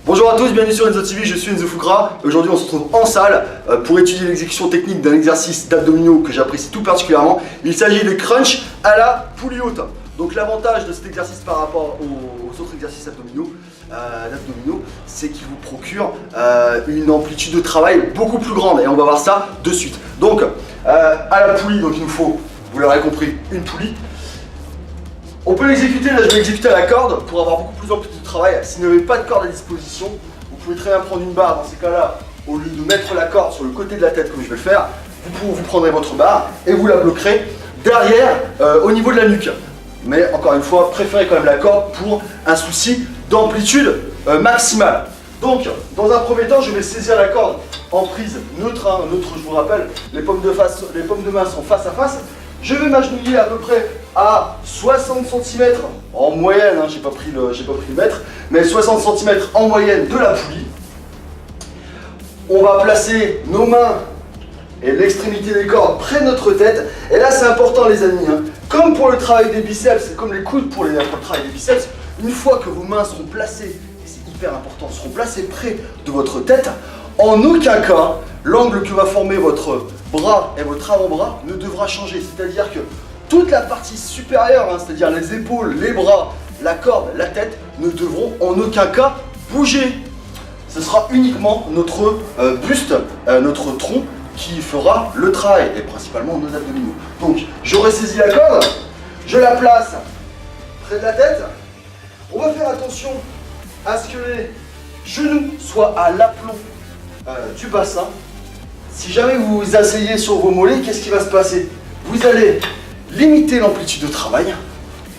Bonjour à tous, bienvenue sur Enzo TV, je suis Enzo Fukra. Aujourd'hui on se retrouve en salle pour étudier l'exécution technique d'un exercice d'abdominaux que j'apprécie tout particulièrement. Il s'agit des crunchs à la poulie haute. Donc l'avantage de cet exercice par rapport aux autres exercices abdominaux, c'est qu'il vous procure une amplitude de travail beaucoup plus grande et on va voir ça de suite. Donc à la poulie, donc il nous faut, vous l'aurez compris, une poulie. On peut l'exécuter, là je vais l'exécuter à la corde pour avoir beaucoup plus d'amplitude de travail. Si vous n'avez pas de corde à disposition, vous pouvez très bien prendre une barre. Dans ces cas-là, au lieu de mettre la corde sur le côté de la tête comme je vais le faire, vous prendrez votre barre et vous la bloquerez derrière au niveau de la nuque. Mais encore une fois, préférez quand même la corde pour un souci d'amplitude maximale. Donc, dans un premier temps, je vais saisir la corde en prise neutre. Neutre, je vous rappelle, les paumes de main sont face à face. Je vais m'agenouiller à peu près à 60 cm en moyenne, j'ai pas pris le mètre, mais 60 cm en moyenne de la poulie. On va placer nos mains et l'extrémité des cordes près de notre tête. Et là c'est important les amis, comme pour le travail des biceps, comme les coudes pour le travail des biceps, une fois que vos mains seront placées, et c'est hyper important, seront placées près de votre tête, en aucun cas l'angle que va former votre bras et votre avant-bras ne devra changer. C'est-à-dire que toute la partie supérieure, c'est-à-dire les épaules, les bras, la corde, la tête, ne devront en aucun cas bouger. Ce sera uniquement notre buste, notre tronc qui fera le travail, et principalement nos abdominaux. Donc, j'aurai saisi la corde, je la place près de la tête. On va faire attention à ce que les genoux soient à l'aplomb du bassin. Si jamais vous vous asseyez sur vos mollets, qu'est-ce qui va se passer? Vous allez limiter l'amplitude de travail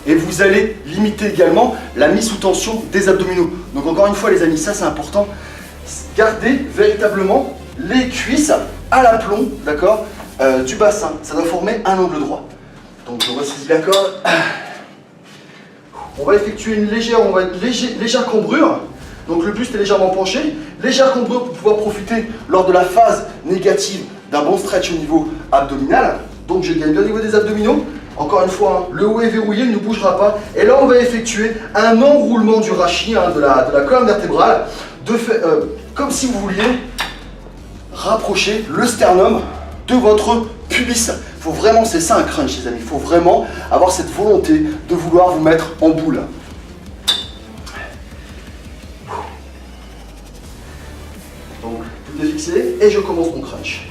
et vous allez limiter également la mise sous tension des abdominaux. Donc encore une fois les amis, ça c'est important. Gardez véritablement les cuisses à l'aplomb, d'accord, du bassin. Ça doit former un angle droit. Donc je ressaisis la corde. On va effectuer une légère cambrure. Donc le buste est légèrement penché, légère cambrure pour pouvoir profiter lors de la phase négative d'un bon stretch au niveau abdominal. Donc je gagne bien au niveau des abdominaux. Encore une fois, le haut est verrouillé, il ne bougera pas. Et là on va effectuer un enroulement du rachis, de la colonne vertébrale, comme si vous vouliez rapprocher le sternum de votre pubis. Il faut vraiment, c'est ça un crunch les amis, il faut vraiment avoir cette volonté de vouloir vous mettre en boule. Donc tout est fixé et je commence mon crunch.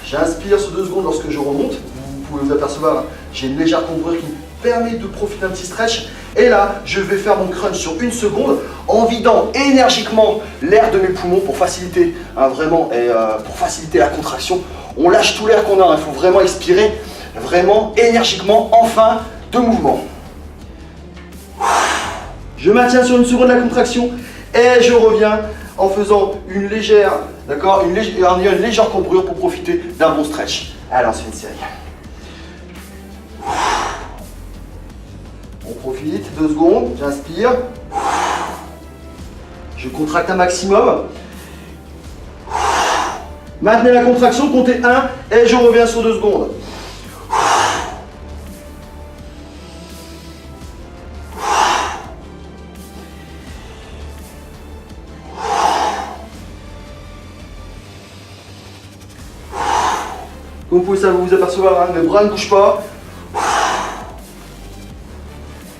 J'inspire sur 2 secondes lorsque je remonte. Vous pouvez vous apercevoir, j'ai une légère cambrure qui me permet de profiter d'un petit stretch. Et là, je vais faire mon crunch sur 1 seconde en vidant énergiquement l'air de mes poumons pour faciliter pour faciliter la contraction. On lâche tout l'air qu'on a, il faut vraiment expirer vraiment énergiquement en fin de mouvement. Je maintiens sur 1 seconde la contraction et je reviens en faisant une légère cambrure pour profiter d'un bon stretch. Alors, c'est une série. On profite, 2 secondes, j'inspire. Je contracte un maximum. Maintenez la contraction, comptez 1 et je reviens sur 2 secondes. Comme vous pouvez vous apercevoir, mes bras ne bougent pas.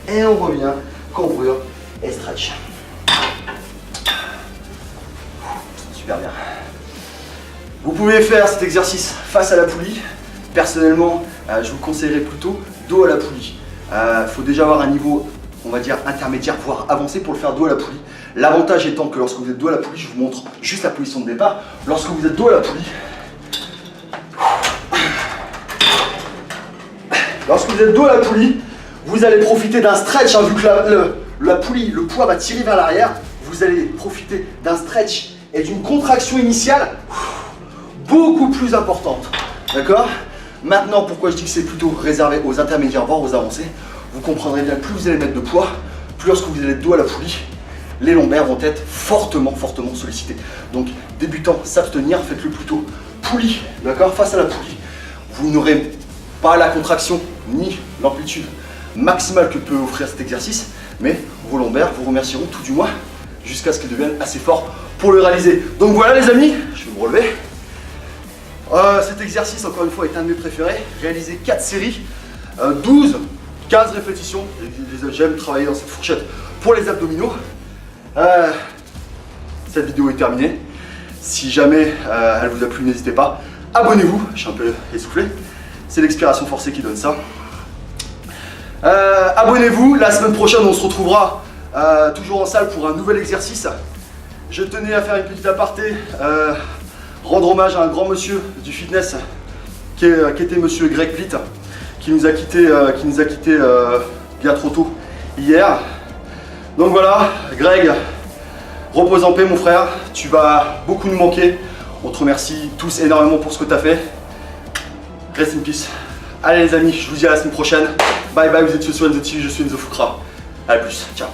Et on revient, cambrure et stretch. Super bien. Vous pouvez faire cet exercice face à la poulie. Personnellement, je vous conseillerais plutôt dos à la poulie. Il faut déjà avoir un niveau, on va dire, intermédiaire, voire avancé pour le faire dos à la poulie. L'avantage étant que lorsque vous êtes dos à la poulie, je vous montre juste la position de départ. Lorsque vous êtes dos à la poulie, vous allez profiter d'un stretch, vu que la poulie, le poids va tirer vers l'arrière, vous allez profiter d'un stretch et d'une contraction initiale beaucoup plus importante. D'accord? Maintenant, pourquoi je dis que c'est plutôt réservé aux intermédiaires, voire aux avancés, vous comprendrez bien que plus vous allez mettre de poids, plus lorsque vous allez être dos à la poulie, les lombaires vont être fortement sollicités. Donc, débutant, s'abstenir, faites-le plutôt poulie, d'accord, face à la poulie. Vous n'aurez pas la contraction ni l'amplitude maximale que peut offrir cet exercice, mais vos lombaires vous remercieront tout du moins jusqu'à ce qu'ils deviennent assez forts pour le réaliser. Donc voilà les amis, je vais me relever. Cet exercice encore une fois est un de mes préférés. Réaliser 4 séries, 12, 15 répétitions. J'aime travailler dans cette fourchette pour les abdominaux. Cette vidéo est terminée. Si jamais elle vous a plu, n'hésitez pas. Abonnez-vous, je suis un peu essoufflé. C'est l'expiration forcée qui donne ça. Abonnez-vous, la semaine prochaine on se retrouvera toujours en salle pour un nouvel exercice. Je tenais à faire une petite aparté, rendre hommage à un grand monsieur du fitness qui était monsieur Greg Plitt, qui nous a quitté bien trop tôt hier. Donc voilà, Greg, repose en paix mon frère, tu vas beaucoup nous manquer. On te remercie tous énormément pour ce que tu as fait. Rest in peace. Allez les amis, je vous dis à la semaine prochaine. Bye bye, vous êtes sur Enzo TV, je suis Enzo Fukra. A plus, ciao.